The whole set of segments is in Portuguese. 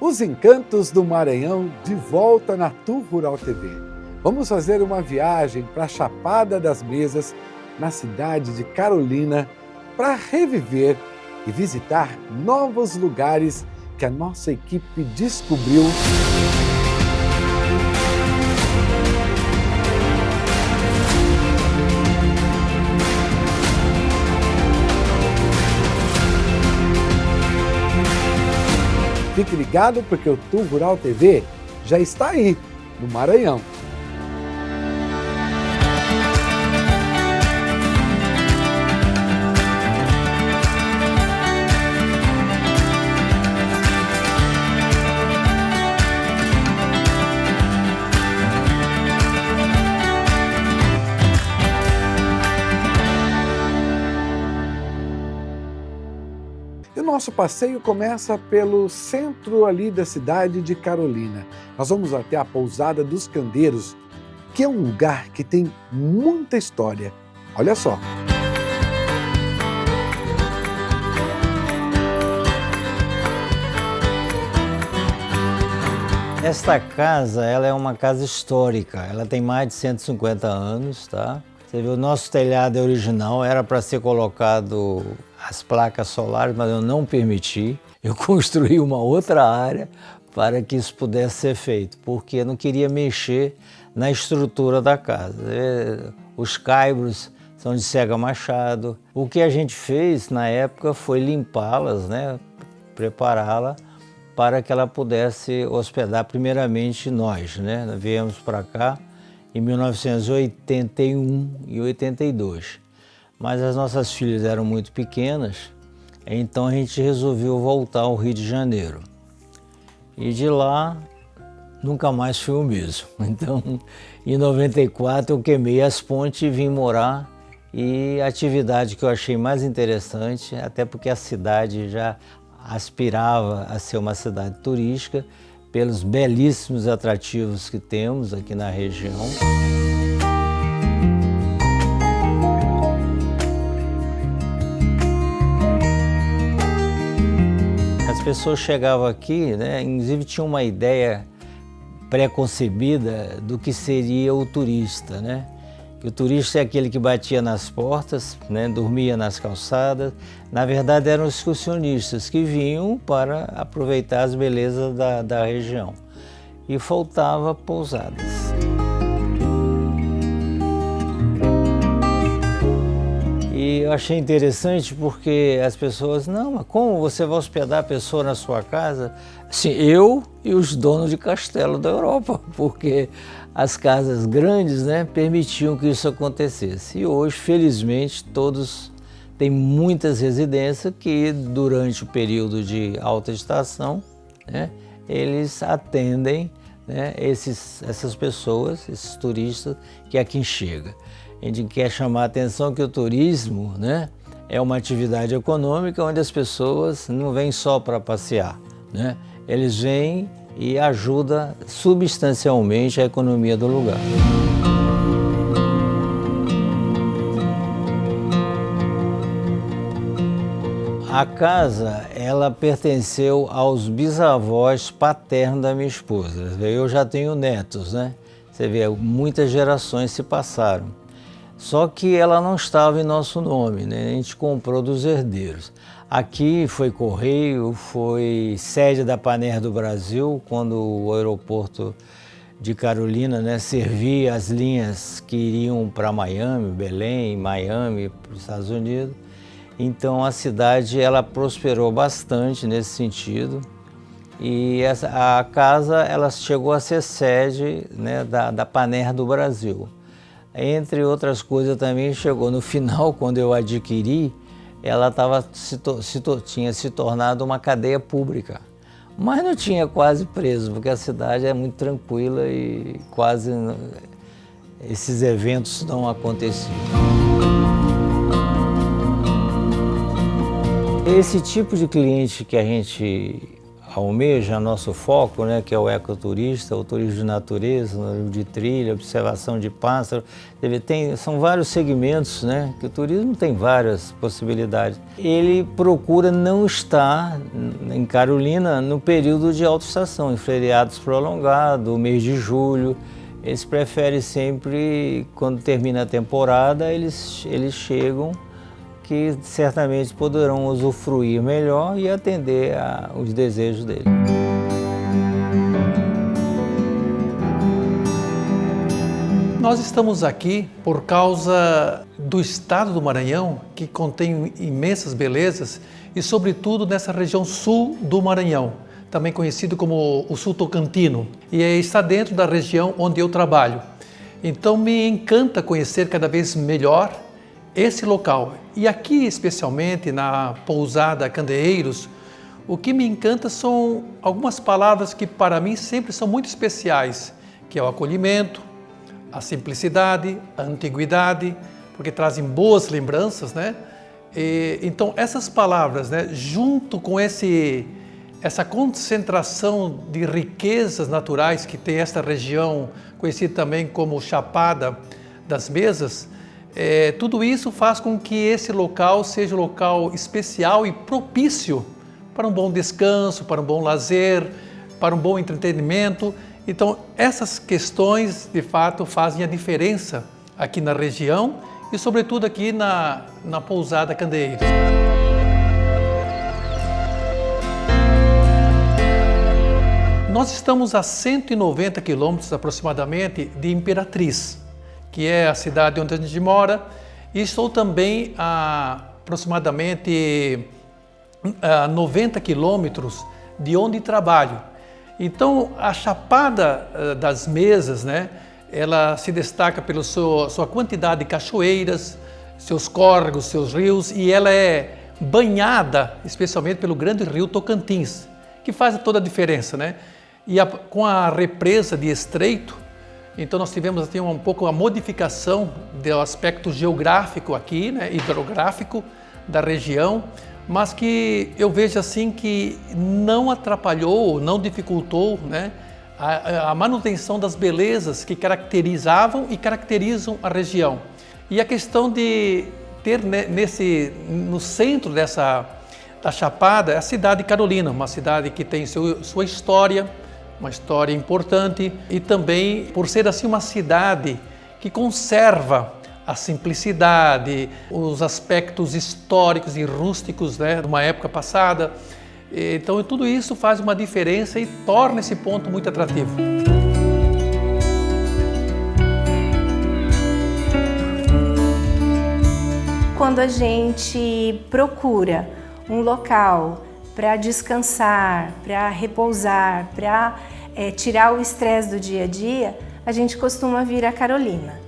Os encantos do Maranhão de volta na Tour Rural TV. Vamos fazer uma viagem para a Chapada das Mesas, na cidade de Carolina, para reviver e visitar novos lugares que a nossa equipe descobriu. Fique ligado porque o Tour Rural TV já está aí, no Maranhão. E o nosso passeio começa pelo centro ali da cidade de Carolina. Nós vamos até a Pousada dos Candeiros, que é um lugar que tem muita história. Olha só. Esta casa, ela é uma casa histórica. Ela tem mais de 150 anos, tá? Você vê, o nosso telhado é original, era para ser colocado as placas solares, mas eu não permiti. Eu construí uma outra área para que isso pudesse ser feito, porque eu não queria mexer na estrutura da casa. Os caibros são de Cega Machado. O que a gente fez na época foi limpá-las, né? Prepará-la para que ela pudesse hospedar primeiramente nós, né? Nós viemos para cá em 1981 e 82. Mas as nossas filhas eram muito pequenas, então a gente resolveu voltar ao Rio de Janeiro. E de lá, nunca mais fui o mesmo. Então, em 94 eu queimei as pontes e vim morar. E a atividade que eu achei mais interessante, até porque a cidade já aspirava a ser uma cidade turística, pelos belíssimos atrativos que temos aqui na região. As pessoas chegavam aqui, né, inclusive tinham uma ideia pré-concebida do que seria o turista, né? O turista é aquele que batia nas portas, né, dormia nas calçadas. Na verdade, eram excursionistas que vinham para aproveitar as belezas da região. E faltava pousadas. E eu achei interessante porque as pessoas, não, mas como você vai hospedar a pessoa na sua casa? Assim, eu e os donos de castelo da Europa, porque as casas grandes, né, permitiam que isso acontecesse. E hoje, felizmente, todos têm muitas residências que, durante o período de alta estação, né, eles atendem, né, essas pessoas, esses turistas que aqui chegam. A gente quer chamar a atenção que o turismo, né, é uma atividade econômica onde as pessoas não vêm só para passear, né? Eles vêm e ajudam substancialmente a economia do lugar. A casa, ela pertenceu aos bisavós paternos da minha esposa. Eu já tenho netos, né? Você vê, muitas gerações se passaram. Só que ela não estava em nosso nome, né? A gente comprou dos herdeiros. Aqui foi correio, foi sede da Panair do Brasil, quando o aeroporto de Carolina, né, servia as linhas que iriam para Miami, Belém, Miami, para os Estados Unidos. Então a cidade ela prosperou bastante nesse sentido. E a casa ela chegou a ser sede, né, da Panair do Brasil. Entre outras coisas também chegou no final, quando eu adquiri, ela tinha se tornado uma cadeia pública. Mas não tinha quase preso, porque a cidade é muito tranquila e quase esses eventos não aconteciam. Esse tipo de cliente que a gente almeja, nosso foco, né, que é o ecoturista, o turismo de natureza, de trilha, observação de pássaros. São vários segmentos, né, que o turismo tem várias possibilidades. Ele procura não estar em Carolina no período de alta estação, em feriados prolongados, o mês de julho. Eles preferem sempre, quando termina a temporada, eles chegam, que certamente poderão usufruir melhor e atender os desejos dele. Nós estamos aqui por causa do estado do Maranhão, que contém imensas belezas, e sobretudo nessa região sul do Maranhão, também conhecido como o sul tocantino, e está dentro da região onde eu trabalho. Então me encanta conhecer cada vez melhor esse local. E aqui, especialmente na pousada Candeeiros, o que me encanta são algumas palavras que para mim sempre são muito especiais, que é o acolhimento, a simplicidade, a antiguidade, porque trazem boas lembranças, né? Então essas palavras, né, junto com essa concentração de riquezas naturais que tem esta região, conhecida também como Chapada das Mesas, tudo isso faz com que esse local seja um local especial e propício para um bom descanso, para um bom lazer, para um bom entretenimento. Então, essas questões, de fato, fazem a diferença aqui na região e, sobretudo, aqui na pousada Candeeiros. Nós estamos a 190 quilômetros aproximadamente de Imperatriz, que é a cidade onde a gente mora, e estou também a aproximadamente 90 quilômetros de onde trabalho. Então, a Chapada das Mesas, né, ela se destaca pela sua quantidade de cachoeiras, seus córregos, seus rios, e ela é banhada especialmente pelo grande rio Tocantins, que faz toda a diferença, né? E com a represa de Estreito, então nós tivemos assim, um pouco a modificação do aspecto geográfico aqui, né, hidrográfico da região, mas que eu vejo assim que não atrapalhou, não dificultou, né, a manutenção das belezas que caracterizavam e caracterizam a região. E a questão de ter no centro da Chapada a cidade de Carolina, uma cidade que tem sua história, uma história importante, e também por ser assim uma cidade que conserva a simplicidade, os aspectos históricos e rústicos, né, de uma época passada. Então tudo isso faz uma diferença e torna esse ponto muito atrativo. Quando a gente procura um local para descansar, para repousar, para tirar o estresse do dia a dia, a gente costuma vir a Carolina.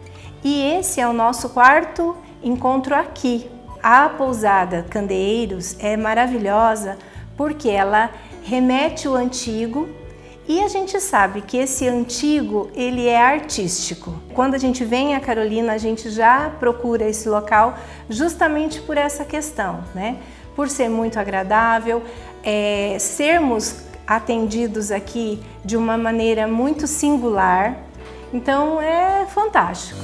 E esse é o nosso quarto encontro aqui. A pousada Candeeiros é maravilhosa porque ela remete ao antigo e a gente sabe que esse antigo ele é artístico. Quando a gente vem a Carolina, a gente já procura esse local justamente por essa questão, né? Por ser muito agradável, sermos atendidos aqui de uma maneira muito singular, então é fantástico.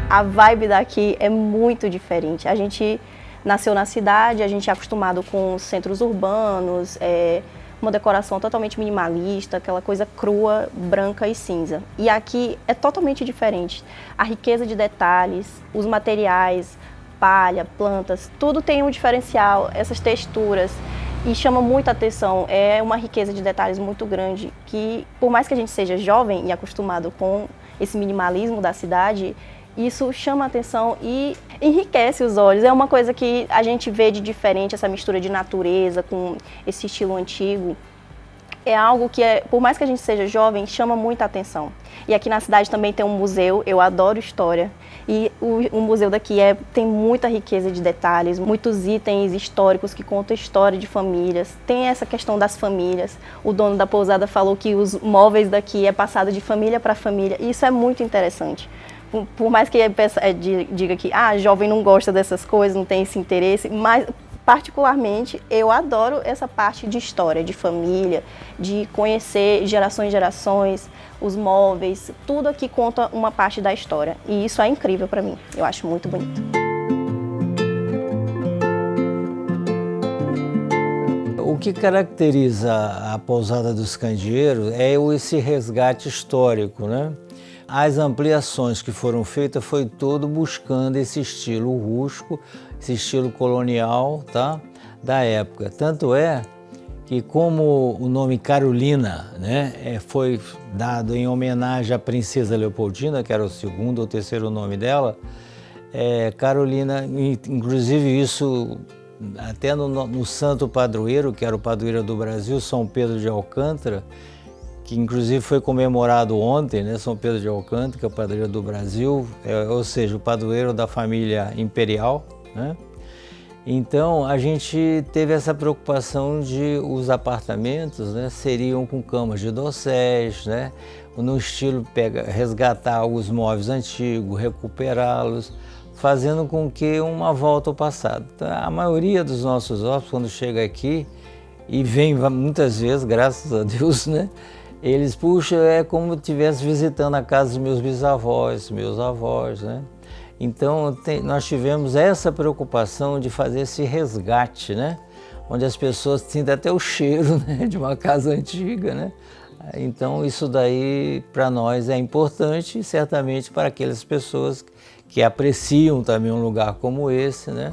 A vibe daqui é muito diferente. A gente nasceu na cidade, a gente é acostumado com centros urbanos, uma decoração totalmente minimalista, aquela coisa crua, branca e cinza. E aqui é totalmente diferente. A riqueza de detalhes, os materiais, palha, plantas, tudo tem um diferencial, essas texturas, e chama muita atenção. É uma riqueza de detalhes muito grande, que por mais que a gente seja jovem e acostumado com esse minimalismo da cidade, isso chama a atenção e enriquece os olhos. É uma coisa que a gente vê de diferente, essa mistura de natureza com esse estilo antigo. É algo que, por mais que a gente seja jovem, chama muita atenção. E aqui na cidade também tem um museu, eu adoro história. E o museu daqui tem muita riqueza de detalhes, muitos itens históricos que contam a história de famílias. Tem essa questão das famílias. O dono da pousada falou que os móveis daqui é passado de família para família. E isso é muito interessante. por mais que diga que jovem não gosta dessas coisas, não tem esse interesse, mas particularmente eu adoro essa parte de história, de família, de conhecer gerações e gerações, os móveis, tudo aqui conta uma parte da história. E isso é incrível para mim, eu acho muito bonito. O que caracteriza a Pousada dos Candeeiros é esse resgate histórico, né? As ampliações que foram feitas foi todo buscando esse estilo rústico, esse estilo colonial, tá? Da época. Tanto é que como o nome Carolina, né, foi dado em homenagem à princesa Leopoldina, que era o segundo ou terceiro nome dela, Carolina, inclusive isso até no santo padroeiro, que era o padroeiro do Brasil, São Pedro de Alcântara, que inclusive foi comemorado ontem, né? São Pedro de Alcântara, que é o padroeiro do Brasil, ou seja, o padroeiro da família imperial, né? Então a gente teve essa preocupação de os apartamentos, né, seriam com camas de dosséis, né, no estilo resgatar os móveis antigos, recuperá-los, fazendo com que uma volta ao passado. Então, a maioria dos nossos hóspedes, quando chega aqui, e vem muitas vezes, graças a Deus, né, eles, puxa, é como se estivesse visitando a casa dos meus bisavós, meus avós, né? Então, nós tivemos essa preocupação de fazer esse resgate, né? Onde as pessoas sentem até o cheiro, né, de uma casa antiga, né? Então, isso daí, para nós, é importante, e certamente para aquelas pessoas que apreciam também um lugar como esse, né?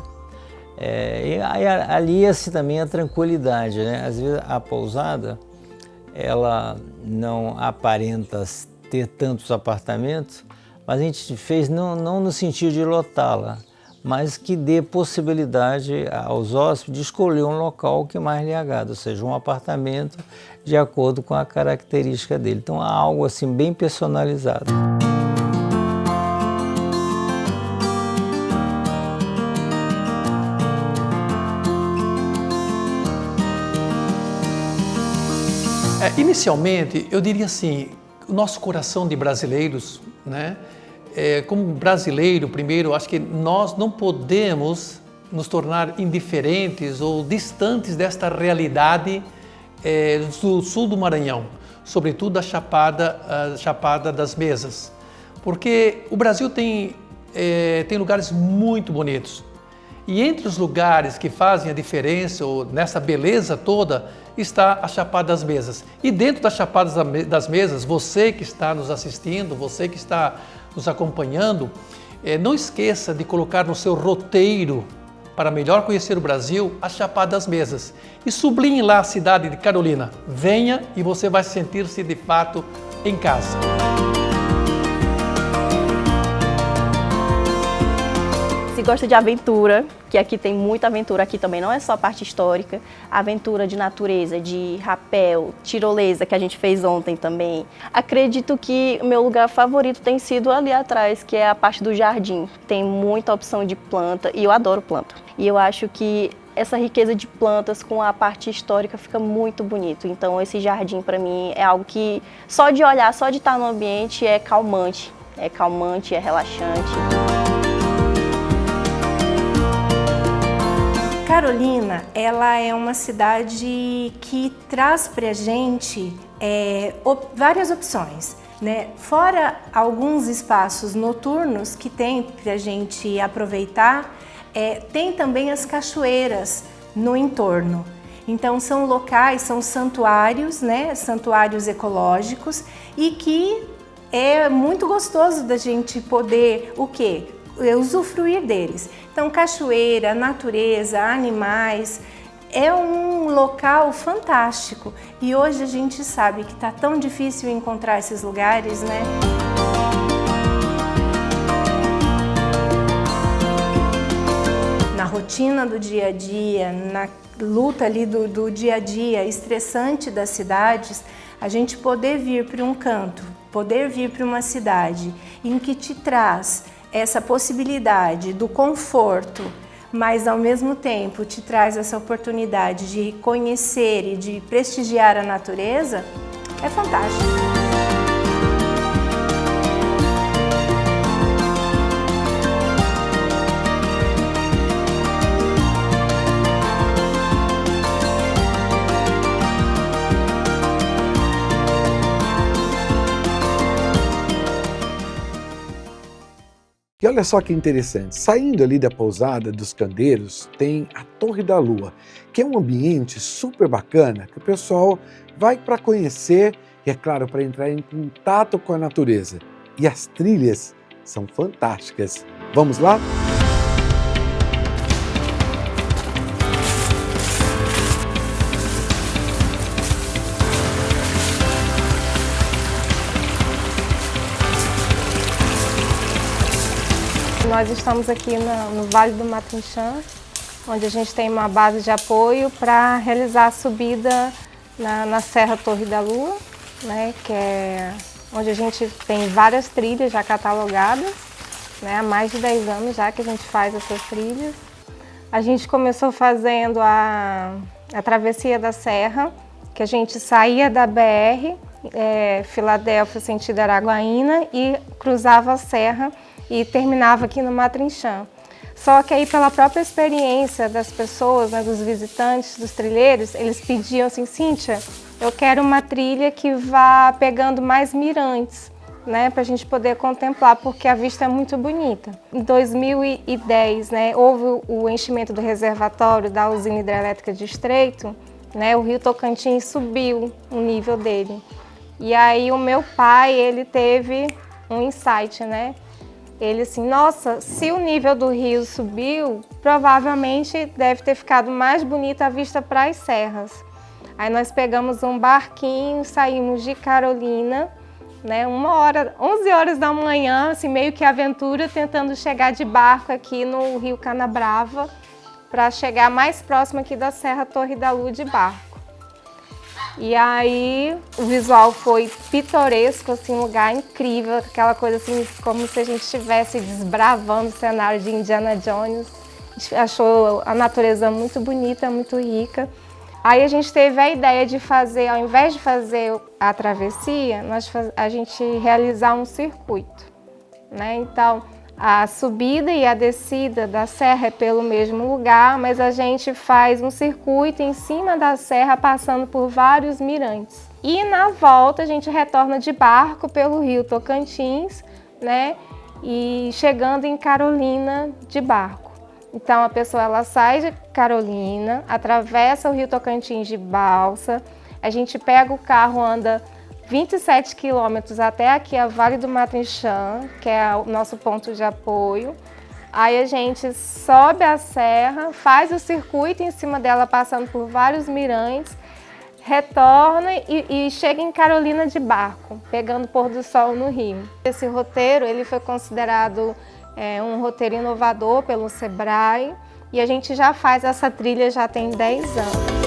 E alia-se também a tranquilidade, né? Às vezes, a pousada, ela não aparenta ter tantos apartamentos, mas a gente fez não no sentido de lotá-la, mas que dê possibilidade aos hóspedes de escolher um local que mais lhe agrada, ou seja, um apartamento de acordo com a característica dele. Então, há algo assim bem personalizado. Inicialmente, eu diria assim, o nosso coração de brasileiros, né? Como brasileiro, primeiro, acho que nós não podemos nos tornar indiferentes ou distantes desta realidade do sul do Maranhão, sobretudo a Chapada das Mesas, porque o Brasil tem lugares muito bonitos. E entre os lugares que fazem a diferença, ou nessa beleza toda, está a Chapada das Mesas. E dentro da Chapada das Mesas, você que está nos assistindo, você que está nos acompanhando, não esqueça de colocar no seu roteiro, para melhor conhecer o Brasil, a Chapada das Mesas. E sublinhe lá a cidade de Carolina. Venha e você vai sentir-se de fato em casa. Se gosta de aventura, que aqui tem muita aventura, aqui também não é só a parte histórica, aventura de natureza, de rapel, tirolesa, que a gente fez ontem também. Acredito que o meu lugar favorito tem sido ali atrás, que é a parte do jardim. Tem muita opção de planta e eu adoro planta. E eu acho que essa riqueza de plantas com a parte histórica fica muito bonito. Então esse jardim para mim é algo que só de olhar, só de estar no ambiente é calmante, é relaxante. Carolina, ela é uma cidade que traz para a gente várias opções, né? Fora alguns espaços noturnos que tem para a gente aproveitar, tem também as cachoeiras no entorno. Então são locais, são santuários, né? Santuários ecológicos e que é muito gostoso da gente poder usufruir deles. Então, cachoeira, natureza, animais, é um local fantástico. E hoje a gente sabe que está tão difícil encontrar esses lugares, né? Na rotina do dia a dia, na luta ali do dia a dia estressante das cidades, a gente poder vir para um canto, poder vir para uma cidade em que te traz essa possibilidade do conforto, mas ao mesmo tempo te traz essa oportunidade de conhecer e de prestigiar a natureza, é fantástico. olha só que interessante, saindo ali da pousada dos Candeiros, tem a Torre da Lua, que é um ambiente super bacana que o pessoal vai para conhecer e, é claro, para entrar em contato com a natureza. E as trilhas são fantásticas. Vamos lá? Nós estamos aqui no Vale do Matrinchã, onde a gente tem uma base de apoio para realizar a subida na Serra Torre da Lua, né, que é onde a gente tem várias trilhas já catalogadas, né, há mais de 10 anos já que a gente faz essas trilhas. A gente começou fazendo a travessia da serra, que a gente saía da BR, Filadélfia, sentido Araguaína, e cruzava a serra e terminava aqui no Matrinchã. Só que aí, pela própria experiência das pessoas, né, dos visitantes, dos trilheiros, eles pediam assim: Cíntia, eu quero uma trilha que vá pegando mais mirantes, né, para a gente poder contemplar, porque a vista é muito bonita. Em 2010, né, houve o enchimento do reservatório da usina hidrelétrica de Estreito, né, o rio Tocantins subiu o nível dele. E aí o meu pai, ele teve um insight, né? Ele assim, nossa, se o nível do rio subiu, provavelmente deve ter ficado mais bonita a vista para as serras. Aí nós pegamos um barquinho, saímos de Carolina, né, 11 horas da manhã, assim, meio que aventura, tentando chegar de barco aqui no rio Canabrava, para chegar mais próximo aqui da Serra Torre da Lua de barco. E aí o visual foi pitoresco, assim, um lugar incrível, aquela coisa assim, como se a gente estivesse desbravando o cenário de Indiana Jones. A gente achou a natureza muito bonita, muito rica. Aí a gente teve a ideia de fazer, ao invés de fazer a travessia, a gente realizar um circuito, né? Então, a subida e a descida da serra é pelo mesmo lugar, mas a gente faz um circuito em cima da serra, passando por vários mirantes. E na volta a gente retorna de barco pelo rio Tocantins, né? E chegando em Carolina de barco. Então a pessoa ela sai de Carolina, atravessa o rio Tocantins de balsa, a gente pega o carro, anda 27 quilômetros até aqui a Vale do Matrinchã, que é o nosso ponto de apoio. Aí a gente sobe a serra, faz o circuito em cima dela, passando por vários mirantes, retorna e chega em Carolina de barco, pegando o pôr do sol no rio. Esse roteiro ele foi considerado um roteiro inovador pelo Sebrae, e a gente já faz essa trilha já tem 10 anos.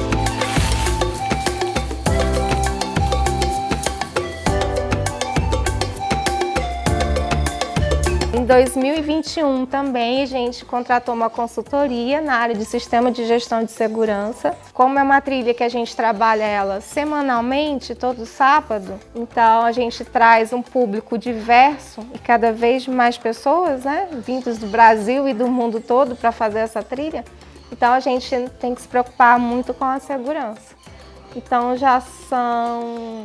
Em 2021 também a gente contratou uma consultoria na área de sistema de gestão de segurança. Como é uma trilha que a gente trabalha ela semanalmente, todo sábado, então a gente traz um público diverso e cada vez mais pessoas, né, vindas do Brasil e do mundo todo para fazer essa trilha. Então a gente tem que se preocupar muito com a segurança. Então já são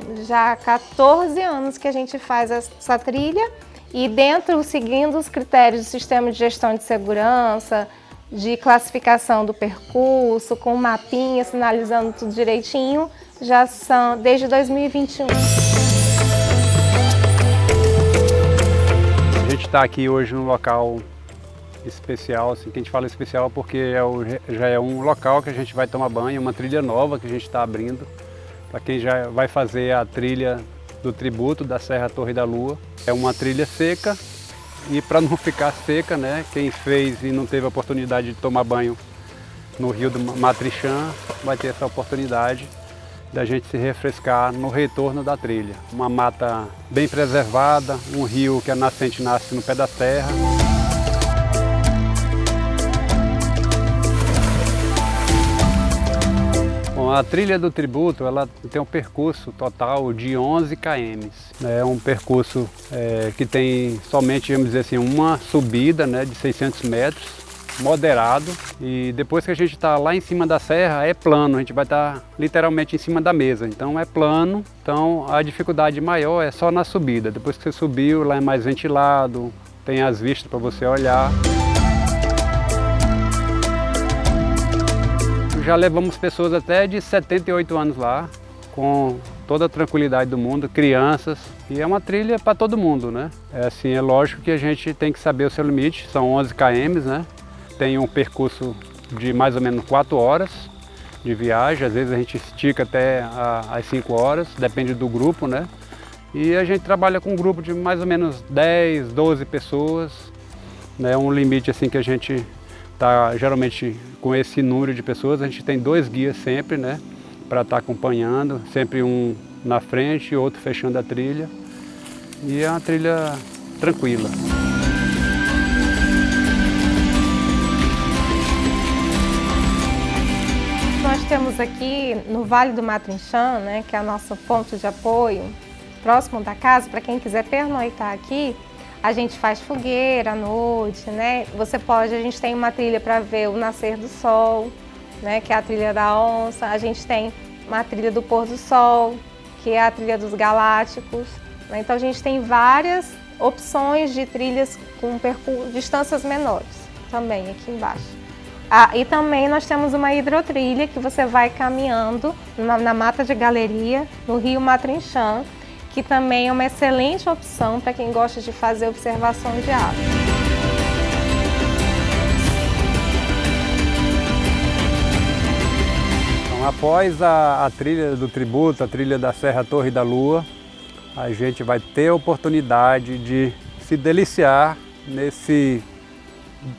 14 anos que a gente faz essa trilha. E dentro, seguindo os critérios do sistema de gestão de segurança, de classificação do percurso, com um mapinha, sinalizando tudo direitinho, já são desde 2021. A gente está aqui hoje num local especial, assim, que a gente fala especial porque já é um local que a gente vai tomar banho, uma trilha nova que a gente está abrindo, para quem já vai fazer a trilha do tributo da Serra Torre da Lua. É uma trilha seca e para não ficar seca, né, quem fez e não teve a oportunidade de tomar banho no rio do Matrinchã vai ter essa oportunidade da gente se refrescar no retorno da trilha. Uma mata bem preservada, um rio que a nascente nasce no pé da serra. Bom, a trilha do tributo ela tem um percurso total de 11 km. É um percurso que tem somente, vamos dizer assim, uma subida, né, de 600 metros, moderado. E depois que a gente está lá em cima da serra, é plano, a gente vai estar literalmente em cima da mesa. Então é plano, então a dificuldade maior é só na subida. Depois que você subiu, lá é mais ventilado, tem as vistas para você olhar. Já levamos pessoas até de 78 anos lá, com toda a tranquilidade do mundo, crianças, e é uma trilha para todo mundo, né? É lógico que a gente tem que saber o seu limite, são 11 km, né? Tem um percurso de mais ou menos 4 horas de viagem, às vezes a gente estica até às 5 horas, depende do grupo, né? E a gente trabalha com um grupo de mais ou menos 10, 12 pessoas, né? Um limite assim que a gente tá geralmente com esse número de pessoas, a gente tem 2 guias sempre, né? Para estar acompanhando, sempre um na frente e outro fechando a trilha. E é uma trilha tranquila. Nós temos aqui no Vale do Matrinchã, né, que é o nosso ponto de apoio, próximo da casa, para quem quiser pernoitar aqui, a gente faz fogueira à noite, né? A gente tem uma trilha para ver o nascer do sol, né, que é a trilha da onça. A gente tem uma trilha do pôr do sol, que é a trilha dos galácticos, né? Então a gente tem várias opções de trilhas com distâncias menores também aqui embaixo. E também nós temos uma hidrotrilha que você vai caminhando na mata de galeria, no rio Matrinchã, que também é uma excelente opção para quem gosta de fazer observação de aves. Então, após a trilha do tributo, a trilha da Serra Torre da Lua, a gente vai ter a oportunidade de se deliciar nesse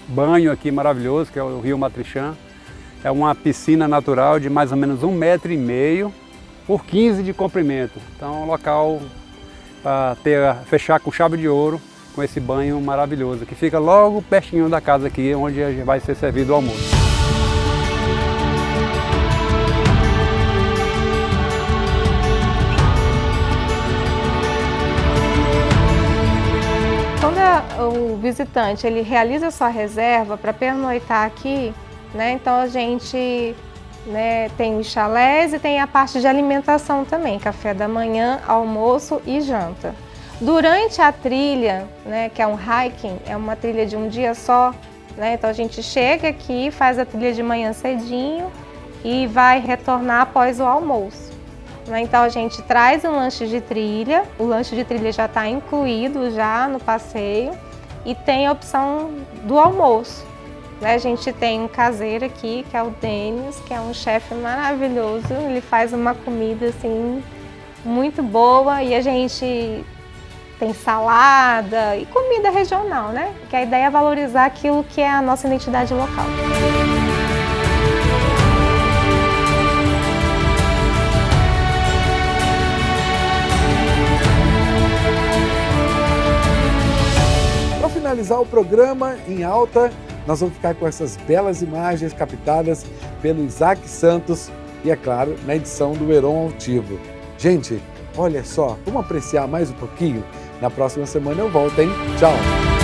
banho aqui maravilhoso, que é o rio Matrinchã. É uma piscina natural de mais ou menos 1,5 metro por 15 de comprimento. Então é um local para fechar com chave de ouro com esse banho maravilhoso, que fica logo pertinho da casa aqui, onde vai ser servido o almoço. O visitante ele realiza sua reserva para pernoitar aqui, né? Então a gente, né, tem os chalés e tem a parte de alimentação também, café da manhã, almoço e janta. Durante a trilha, né, que é um hiking, é uma trilha de um dia só, né? Então a gente chega aqui, faz a trilha de manhã cedinho e vai retornar após o almoço. Então a gente traz um lanche de trilha, o lanche de trilha já está incluído já no passeio e tem a opção do almoço. A gente tem um caseiro aqui, que é o Denis, que é um chefe maravilhoso, ele faz uma comida assim muito boa e a gente tem salada e comida regional, né? Que a ideia é valorizar aquilo que é a nossa identidade local. Para finalizar o programa em alta, nós vamos ficar com essas belas imagens captadas pelo Isaac Santos e, é claro, na edição do Heron Altivo. Gente, olha só, vamos apreciar mais um pouquinho? Na próxima semana eu volto, hein? Tchau!